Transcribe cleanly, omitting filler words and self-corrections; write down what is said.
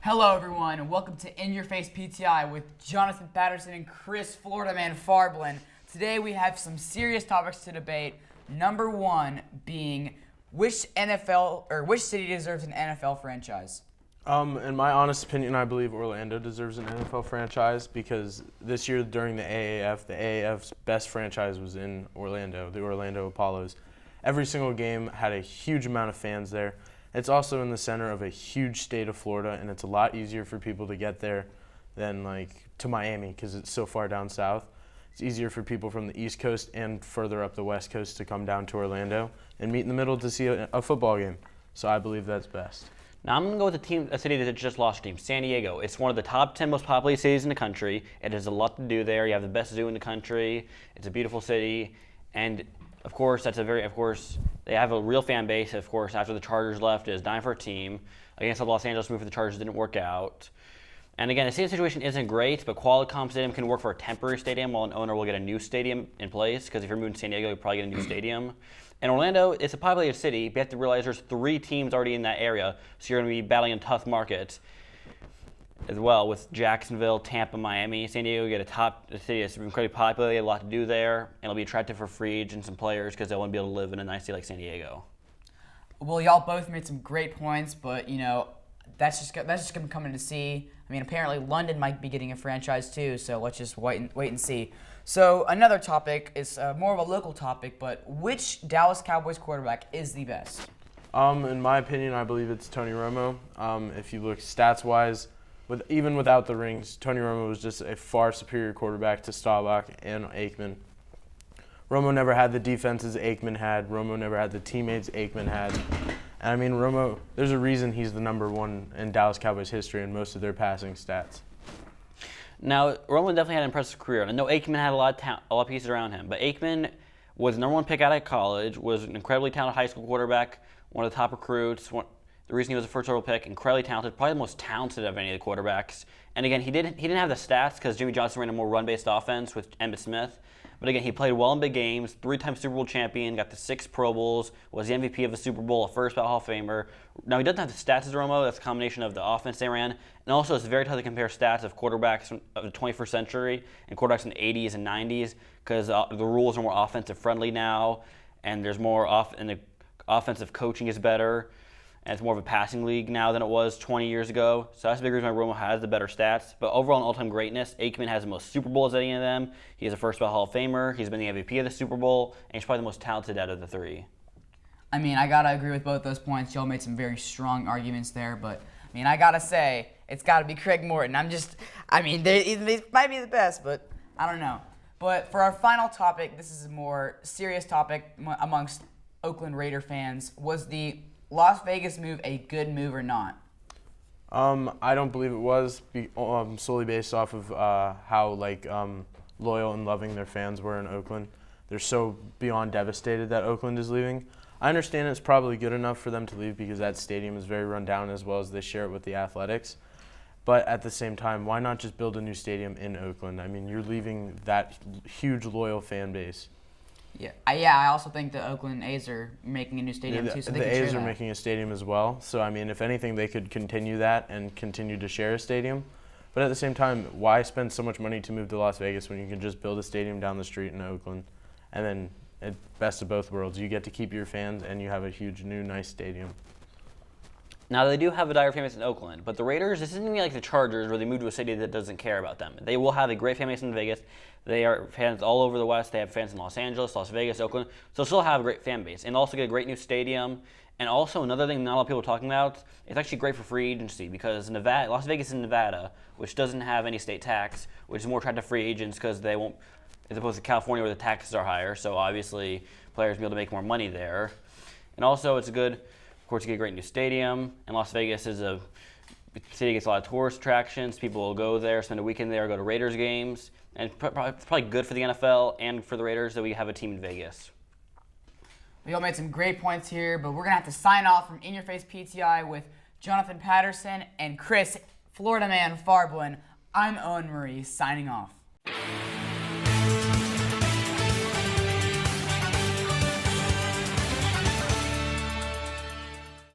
Hello, everyone, and welcome to In Your Face PTI with Jonathan Patterson and Chris Florida Man Farblin. Today we have some serious topics to debate. Number one being which city deserves an NFL franchise. In my honest opinion, I believe Orlando deserves an NFL franchise because this year during the AAF's best franchise was in Orlando, the Orlando Apollos. Every single game had a huge amount of fans there. It's also in the center of a huge state of Florida, and it's a lot easier for people to get there than to Miami because it's so far down south. It's easier for people from the East Coast and further up the West Coast to come down to Orlando and meet in the middle to see a football game. So I believe that's best. Now I'm going to go with a city that just lost a team, San Diego. It's one of the top 10 most populated cities in the country. It has a lot to do there. You have the best zoo in the country. It's a beautiful city. And of course, they have a real fan base. Of course, after the Chargers left, it was dying for a team. Against the Los Angeles move for the Chargers didn't work out. And again, the stadium situation isn't great, but Qualcomm Stadium can work for a temporary stadium while an owner will get a new stadium in place, because if you're moving to San Diego, you'll probably get a new stadium. And Orlando, it's a populated city, but you have to realize there's 3 teams already in that area, so you're going to be battling a tough market as well with Jacksonville, Tampa, Miami. San Diego, you get a city that's incredibly populated, a lot to do there, and it'll be attractive for free agents and players because they want to be able to live in a nice city like San Diego. Well, y'all both made some great points, but that's just going to come in to see. I mean, apparently London might be getting a franchise too, so let's just wait and see. So another topic is more of a local topic, but which Dallas Cowboys quarterback is the best? In my opinion, I believe it's Tony Romo. If you look stats-wise, even without the rings, Tony Romo was just a far superior quarterback to Staubach and Aikman. Romo never had the defenses Aikman had. Romo never had the teammates Aikman had. And I mean, Romo, there's a reason he's the number one in Dallas Cowboys history in most of their passing stats. Now, Romo definitely had an impressive career. I know Aikman had a lot of pieces around him, but Aikman was the number 1 pick out of college, was an incredibly talented high school quarterback, one of the top recruits, the reason he was the first overall pick, incredibly talented, probably the most talented of any of the quarterbacks. And again, he didn't have the stats because Jimmy Johnson ran a more run-based offense with Emmitt Smith. But again, he played well in big games, 3-time Super Bowl champion, got the 6 Pro Bowls, was the MVP of the Super Bowl, a first ballot Hall of Famer. Now, he doesn't have the stats as Romo. That's a combination of the offense they ran. And also, it's very tough to compare stats of quarterbacks of the 21st century and quarterbacks in the 80s and 90s because the rules are more offensive-friendly now, and there's more and the offensive coaching is better. And it's more of a passing league now than it was 20 years ago. So that's the big reason why Romo has the better stats. But overall, in all-time greatness, Aikman has the most Super Bowls of any of them. He is a first-ballot Hall of Famer. He's been the MVP of the Super Bowl, and he's probably the most talented out of the 3. I mean, I got to agree with both those points. Y'all made some very strong arguments there, but I mean, I got to say, it's got to be Craig Morton. They might be the best, but I don't know. But for our final topic, this is a more serious topic amongst Oakland Raider fans. Was the Las Vegas move a good move or not? I don't believe it was solely based off of how loyal and loving their fans were in Oakland. They're so beyond devastated that Oakland is leaving. I understand it's probably good enough for them to leave because that stadium is very run down as well as they share it with the Athletics. But at the same time, why not just build a new stadium in Oakland? I mean, you're leaving that huge loyal fan base. Yeah, I also think the Oakland A's are making a new stadium too, so they can share that. The A's are making a stadium as well. So, I mean, if anything, they could continue that and continue to share a stadium. But at the same time, why spend so much money to move to Las Vegas when you can just build a stadium down the street in Oakland? And then, at best of both worlds, you get to keep your fans and you have a huge, new, nice stadium. Now, they do have a dire fan base in Oakland, but the Raiders, this isn't going to be like the Chargers where they move to a city that doesn't care about them. They will have a great fan base in Vegas. They are fans all over the West. They have fans in Los Angeles, Las Vegas, Oakland. So they'll still have a great fan base and also get a great new stadium. And also another thing not a lot of people are talking about, it's actually great for free agency because Las Vegas is Nevada, which doesn't have any state tax, which is more attractive to free agents because they won't, as opposed to California where the taxes are higher. So obviously players will be able to make more money there. And also it's good. Of course, you get a great new stadium, and Las Vegas is a city that gets a lot of tourist attractions. People will go there, spend a weekend there, go to Raiders games, and it's probably good for the NFL and for the Raiders that we have a team in Vegas. We all made some great points here, but we're going to have to sign off from In Your Face PTI with Jonathan Patterson and Chris Florida Man Farblin. I'm Owen Marie, signing off.